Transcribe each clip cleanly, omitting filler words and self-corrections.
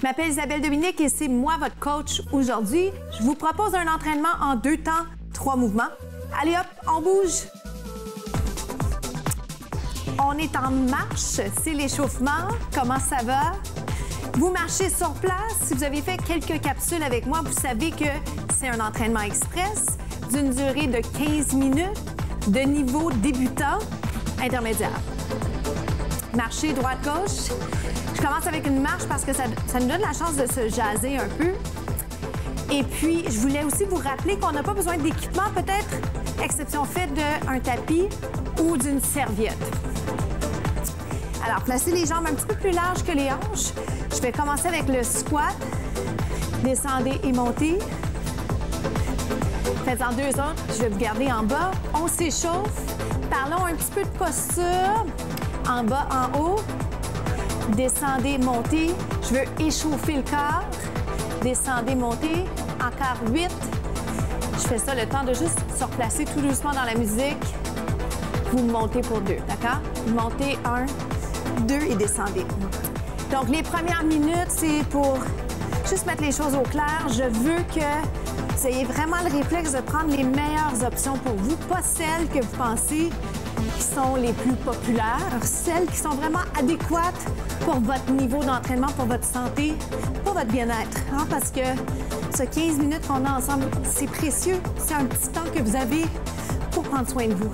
m'appelle Isabelle Dominique et c'est moi votre coach aujourd'hui. Je vous propose un entraînement en 2 temps, 3 mouvements. Allez hop, on bouge. On est en marche, c'est l'échauffement. Comment ça va? Vous marchez sur place. Si vous avez fait quelques capsules avec moi, vous savez que c'est un entraînement express d'une durée de 15 minutes de niveau débutant intermédiaire. Marcher droite-gauche. Je commence avec une marche parce que ça nous donne la chance de se jaser un peu. Et puis, je voulais aussi vous rappeler qu'on n'a pas besoin d'équipement, peut-être, exception faite d'un tapis ou d'une serviette. Alors, placez les jambes un petit peu plus larges que les hanches. Je vais commencer avec le squat. Descendez et montez. Faites-en 2 autres. Je vais vous garder en bas. On s'échauffe. Parlons un petit peu de posture. En bas, en haut. Descendez, montez. Je veux échauffer le corps. Descendez, montez. Encore 8. Je fais ça le temps de juste se replacer tout doucement dans la musique. Vous montez pour 2, d'accord? Vous montez 1, 2 et descendez. Donc, les premières minutes, c'est pour juste mettre les choses au clair. Je veux que vous ayez vraiment le réflexe de prendre les meilleures options pour vous, pas celles que vous pensez qui sont les plus populaires, celles qui sont vraiment adéquates pour votre niveau d'entraînement, pour votre santé, pour votre bien-être. Hein? Parce que ce 15 minutes qu'on a ensemble, c'est précieux. C'est un petit temps que vous avez pour prendre soin de vous.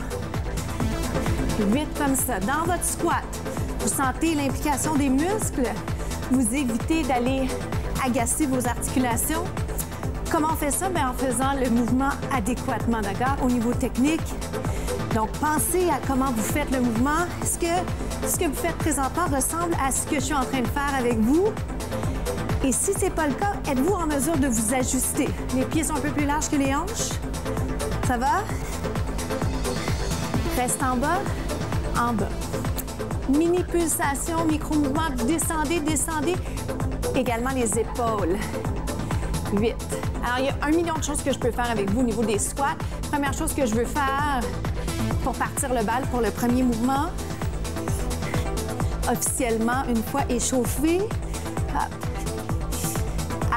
8 comme ça. Dans votre squat, vous sentez l'implication des muscles. Vous évitez d'aller agacer vos articulations. Comment on fait ça? Bien, en faisant le mouvement adéquatement, d'accord? Au niveau technique. Donc, pensez à comment vous faites le mouvement. Est-ce que ce que vous faites présentement ressemble à ce que je suis en train de faire avec vous? Et si ce n'est pas le cas, êtes-vous en mesure de vous ajuster? Les pieds sont un peu plus larges que les hanches. Ça va? Reste en bas, en bas. Mini pulsation, micro-mouvement, descendez, descendez. Également les épaules. 8. Alors, il y a 1 million de choses que je peux faire avec vous au niveau des squats. Première chose que je veux faire pour partir le bal pour le premier mouvement. Officiellement, une fois échauffé.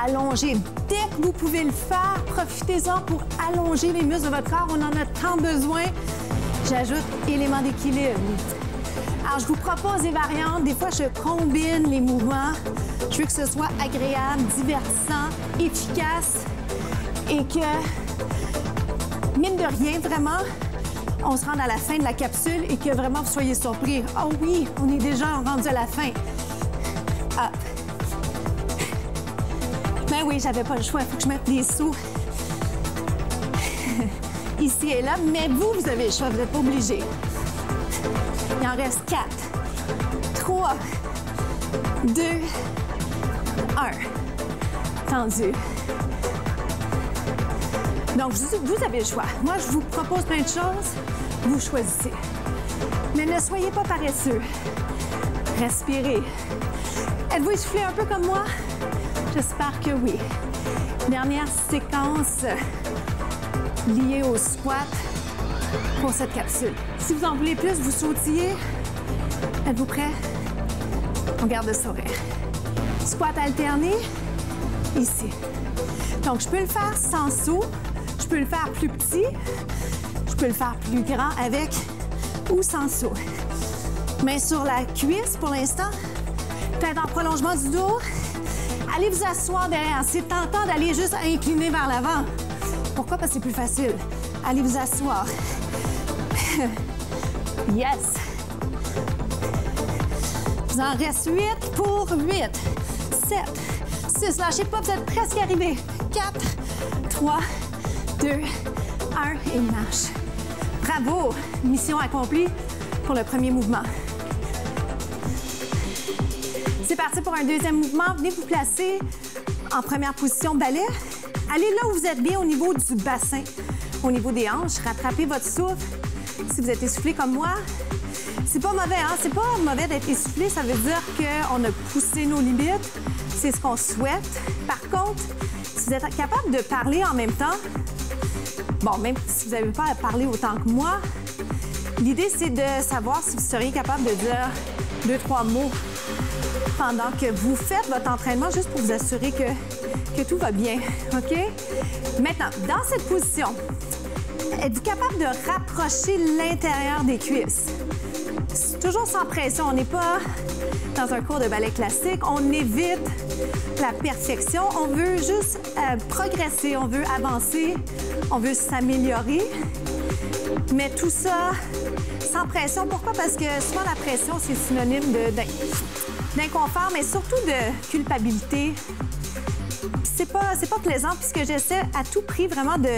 Allongez. Dès que vous pouvez le faire, profitez-en pour allonger les muscles de votre corps. On en a tant besoin. J'ajoute élément d'équilibre. Alors, je vous propose des variantes. Des fois, je combine les mouvements. Je veux que ce soit agréable, divertissant, efficace et que, mine de rien, vraiment, on se rende à la fin de la capsule et que vraiment vous soyez surpris. Oh oui, on est déjà rendu à la fin. Hop. Ben oui, j'avais pas le choix. Il faut que je mette les sous ici et là. Mais vous avez le choix. Vous n'êtes pas obligés. Il en reste 4, 3, 2, 1. Tendu. Donc, vous avez le choix. Moi, je vous propose plein de choses. Vous choisissez. Mais ne soyez pas paresseux. Respirez. Êtes-vous essoufflé un peu comme moi? J'espère que oui. Dernière séquence liée au squat pour cette capsule. Si vous en voulez plus, vous sautillez. Êtes-vous prêts? On garde le sourire. Squat alterné, ici. Donc, je peux le faire sans saut. Je peux le faire plus petit. Je peux le faire plus grand avec ou sans saut. Main sur la cuisse pour l'instant. Tête en prolongement du dos. Allez vous asseoir derrière. C'est tentant d'aller juste incliner vers l'avant. Pourquoi? Parce que c'est plus facile. Allez vous asseoir. Yes! Vous en reste 8 pour 8, 7, 6. Lâchez pas, vous êtes presque arrivés. 4, 3, 2, 1 et marche. Bravo! Mission accomplie pour le premier mouvement. C'est parti pour un deuxième mouvement. Venez vous placer en première position balai. Allez là où vous êtes bien au niveau du bassin, au niveau des hanches. Rattrapez votre souffle. Si vous êtes essoufflé comme moi, c'est pas mauvais, hein? C'est pas mauvais d'être essoufflé. Ça veut dire qu'on a poussé nos limites. C'est ce qu'on souhaite. Par contre, si vous êtes capable de parler en même temps, bon, même si vous n'avez pas à parler autant que moi, l'idée, c'est de savoir si vous seriez capable de dire 2-3 mots pendant que vous faites votre entraînement, juste pour vous assurer que tout va bien, OK? Maintenant, dans cette position, êtes-vous capable de rapprocher l'intérieur des cuisses? Toujours sans pression, on n'est pas dans un cours de ballet classique, on évite la perfection, on veut juste progresser, on veut avancer, on veut s'améliorer, mais tout ça sans pression. Pourquoi? Parce que souvent la pression, c'est synonyme d'inconfort, mais surtout de culpabilité. C'est pas plaisant, puisque j'essaie à tout prix vraiment de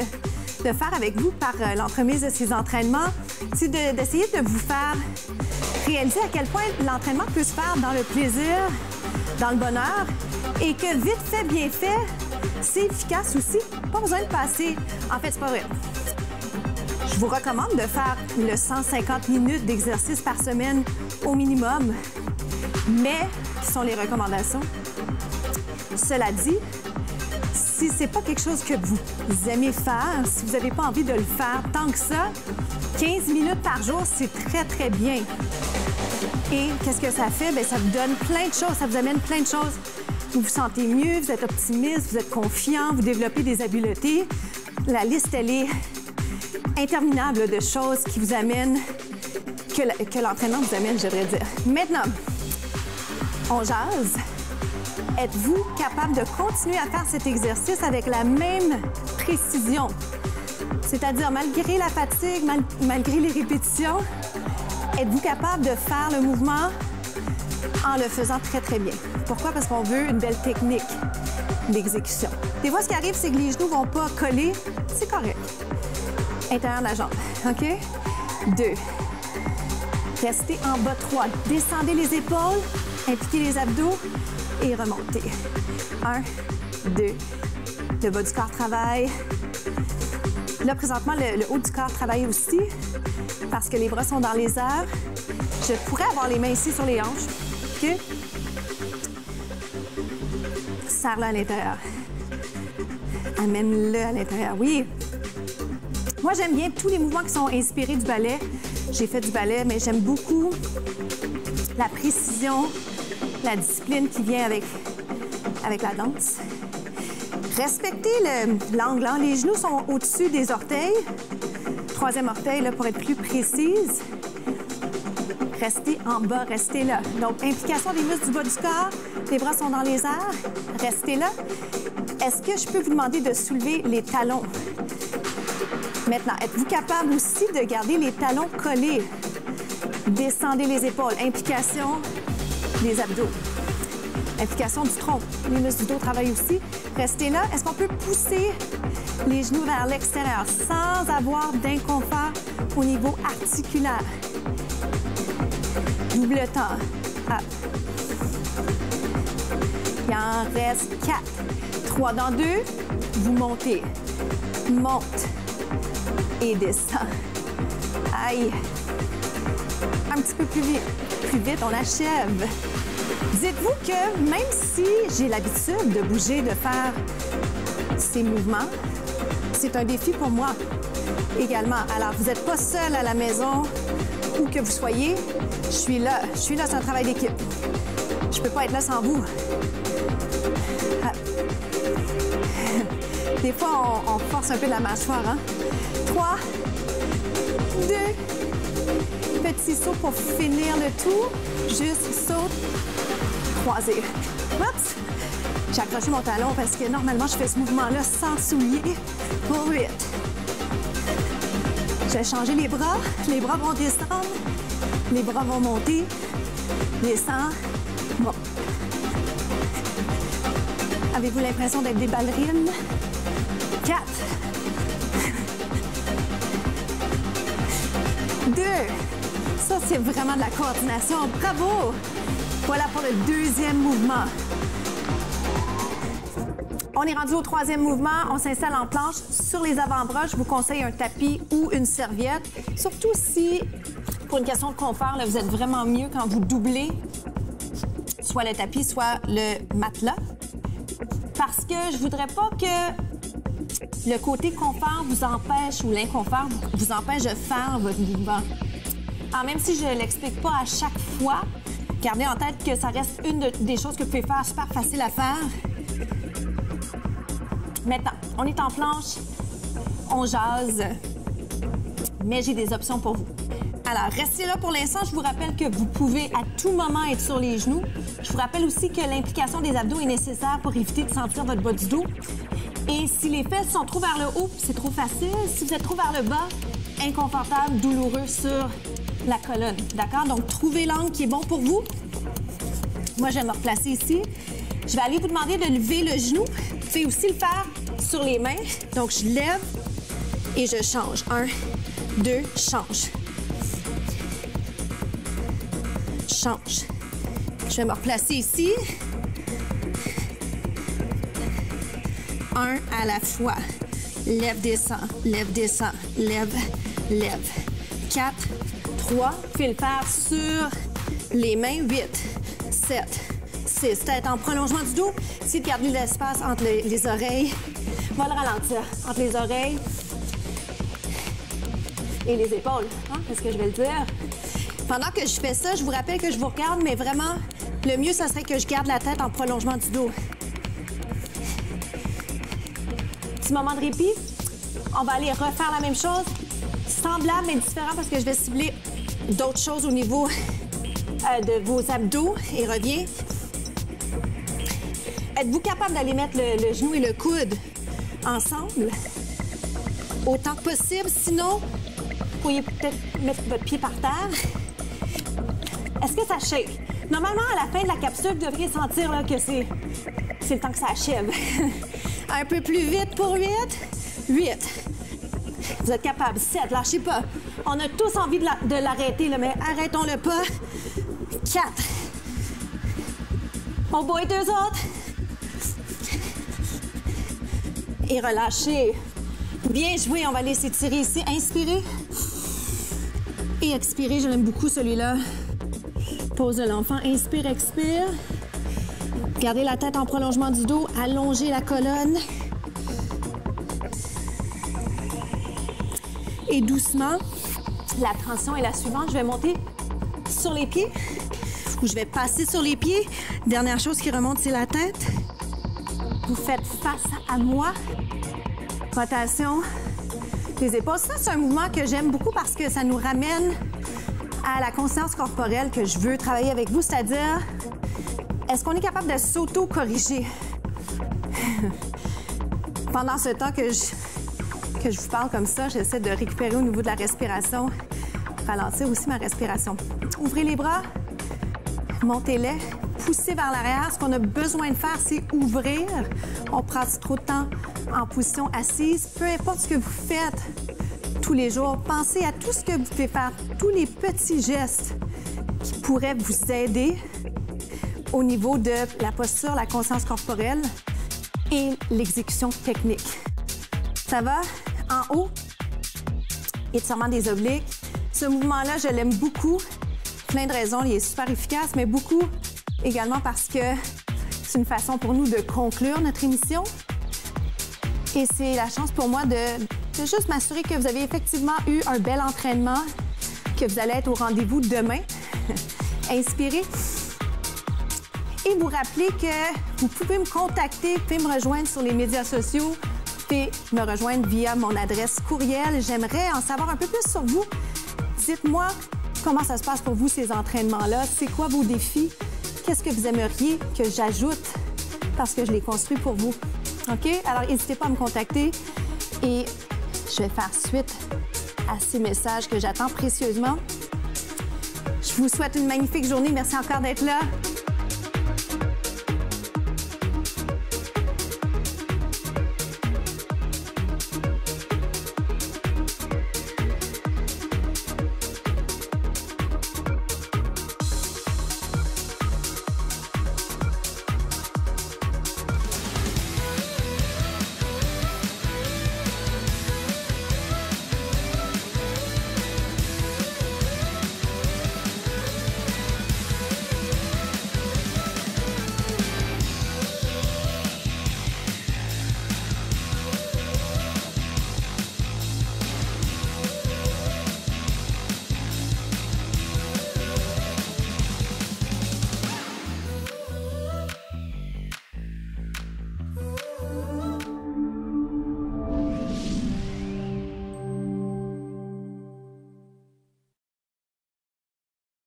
faire avec vous par l'entremise de ces entraînements, c'est d'essayer de vous faire réaliser à quel point l'entraînement peut se faire dans le plaisir, dans le bonheur, et que vite fait, bien fait, c'est efficace aussi. Pas besoin de passer... En fait, c'est pas vrai. Je vous recommande de faire le 150 minutes d'exercice par semaine au minimum, mais qui sont les recommandations. Cela dit, si c'est pas quelque chose que vous aimez faire, si vous n'avez pas envie de le faire tant que ça, 15 minutes par jour, c'est très, très bien. Et qu'est-ce que ça fait? Bien, ça vous donne plein de choses, ça vous amène plein de choses. Vous vous sentez mieux, vous êtes optimiste, vous êtes confiant, vous développez des habiletés. La liste, elle est interminable de choses qui vous amènent, que l'entraînement vous amène, je devrais dire. Maintenant, on jase. Êtes-vous capable de continuer à faire cet exercice avec la même précision? C'est-à-dire, malgré la fatigue, malgré les répétitions, êtes-vous capable de faire le mouvement en le faisant très, très bien? Pourquoi? Parce qu'on veut une belle technique d'exécution. Des fois, ce qui arrive, c'est que les genoux ne vont pas coller. C'est correct. Intérieur de la jambe. OK? 2. Restez en bas. 3. Descendez les épaules, impliquez les abdos et remontez. 1, 2. Le bas du corps travaille. Là, présentement, le haut du corps travaille aussi parce que les bras sont dans les airs. Je pourrais avoir les mains ici sur les hanches. OK? Serre-le à l'intérieur. Amène-le à l'intérieur. Oui. Moi, j'aime bien tous les mouvements qui sont inspirés du ballet. J'ai fait du ballet, mais j'aime beaucoup la précision, la discipline qui vient avec la danse. Respectez l'angle. Hein? Les genoux sont au-dessus des orteils. Troisième orteil, là, pour être plus précise. Restez en bas, restez là. Donc, implication des muscles du bas du corps. Les bras sont dans les airs. Restez là. Est-ce que je peux vous demander de soulever les talons? Maintenant, êtes-vous capable aussi de garder les talons collés? Descendez les épaules. Implication des abdos. Implication du tronc. Les muscles du dos travaillent aussi. Restez là. Est-ce qu'on peut pousser les genoux vers l'extérieur sans avoir d'inconfort au niveau articulaire? Double temps. Up. Il en reste 4. 3 dans 2. Vous montez. Monte. Et descend. Aïe. Un petit peu plus vite. Plus vite, on achève. Dites-vous que même si j'ai l'habitude de bouger, de faire ces mouvements, c'est un défi pour moi également. Alors, vous n'êtes pas seul à la maison, où que vous soyez. Je suis là. Je suis là, c'est un travail d'équipe. Je ne peux pas être là sans vous. Des fois, on force un peu la mâchoire. Hein? 3, 2, petit saut pour finir le tout. Juste saute, croisé. Oups! J'ai accroché mon talon parce que normalement, je fais ce mouvement-là sans soulier. Pour 8. Je vais changer les bras. Les bras vont descendre. Les bras vont monter. Descend. Bon. Avez-vous l'impression d'être des ballerines? 4. 2. Ça, c'est vraiment de la coordination. Bravo! Voilà pour le deuxième mouvement. On est rendu au troisième mouvement. On s'installe en planche sur les avant-bras. Je vous conseille un tapis ou une serviette. Surtout si, pour une question de confort, là, vous êtes vraiment mieux quand vous doublez soit le tapis, soit le matelas. Parce que je voudrais pas que le côté confort vous empêche ou l'inconfort vous empêche de faire votre mouvement. Alors, même si je ne l'explique pas à chaque fois, Gardez en tête que ça reste une des choses que vous pouvez faire, super facile à faire. Maintenant, on est en planche, on jase, mais j'ai des options pour vous. Alors, restez là pour l'instant. Je vous rappelle que vous pouvez à tout moment être sur les genoux. Je vous rappelle aussi que l'implication des abdos est nécessaire pour éviter de sentir votre bas du dos. Et si les fesses sont trop vers le haut, c'est trop facile. Si vous êtes trop vers le bas, inconfortable, douloureux sur la colonne. D'accord? Donc, trouvez l'angle qui est bon pour vous. Moi, je vais me replacer ici. Je vais aller vous demander de lever le genou. Vous pouvez aussi le faire sur les mains. Donc, je lève et je change. 1, 2, change. Change. Je vais me replacer ici. 1 à la fois. Lève, descend, lève, descend, lève, lève. 4, 3. Vous pouvez le faire sur les mains. 8, 7, 6. Tête en prolongement du dos. Essayez de garder de l'espace entre les oreilles. On va le ralentir. Entre les oreilles et les épaules. Hein? Est-ce que je vais le dire? Pendant que je fais ça, je vous rappelle que je vous regarde, mais vraiment, le mieux, ça serait que je garde la tête en prolongement du dos. Petit moment de répit. On va aller refaire la même chose. Semblable, mais différent, parce que je vais cibler d'autres choses au niveau de vos abdos. Et reviens. Êtes-vous capable d'aller mettre le genou et le coude ensemble? Autant que possible. Sinon, vous pourriez peut-être mettre votre pied par terre. Est-ce que ça shake? Normalement, à la fin de la capsule, vous devriez sentir là, que c'est le temps que ça achève. Un peu plus vite pour 8. 8. Vous êtes capable. 7. Lâchez pas. On a tous envie de l'arrêter, mais arrêtons-le pas. 4. On boit 2 autres. Et relâchez. Bien joué. On va laisser tirer ici. Inspirez. Et expirez. Je l'aime beaucoup, celui-là. Pose de l'enfant. Inspire, expire. Gardez la tête en prolongement du dos. Allongez la colonne. Et doucement, la transition est la suivante. Je vais monter sur les pieds ou je vais passer sur les pieds. Dernière chose qui remonte, c'est la tête. Vous faites face à moi. Rotation des épaules. Ça, c'est un mouvement que j'aime beaucoup parce que ça nous ramène à la conscience corporelle que je veux travailler avec vous, c'est-à-dire, est-ce qu'on est capable de s'auto-corriger? Pendant ce temps que je vous parle comme ça, j'essaie de récupérer au niveau de la respiration, ralentir aussi ma respiration. Ouvrez les bras, montez-les, poussez vers l'arrière. Ce qu'on a besoin de faire, c'est ouvrir. On prend trop de temps en position assise. Peu importe ce que vous faites tous les jours, pensez à tout ce que vous pouvez faire, tous les petits gestes qui pourraient vous aider au niveau de la posture, la conscience corporelle et l'exécution technique. Ça va? En haut, étirement des obliques. Ce mouvement-là, je l'aime beaucoup. Plein de raisons, il est super efficace, mais beaucoup également parce que c'est une façon pour nous de conclure notre émission. Et c'est la chance pour moi de juste m'assurer que vous avez effectivement eu un bel entraînement, que vous allez être au rendez-vous demain. Inspirez. Et vous rappelez que vous pouvez me contacter, vous pouvez me rejoindre sur les médias sociaux, vous pouvez me rejoindre via mon adresse courriel. J'aimerais en savoir un peu plus sur vous. Dites-moi comment ça se passe pour vous, ces entraînements-là. C'est quoi vos défis? Qu'est-ce que vous aimeriez que j'ajoute parce que je les construis pour vous? OK? Alors, n'hésitez pas à me contacter et je vais faire suite à ces messages que j'attends précieusement. Je vous souhaite une magnifique journée. Merci encore d'être là.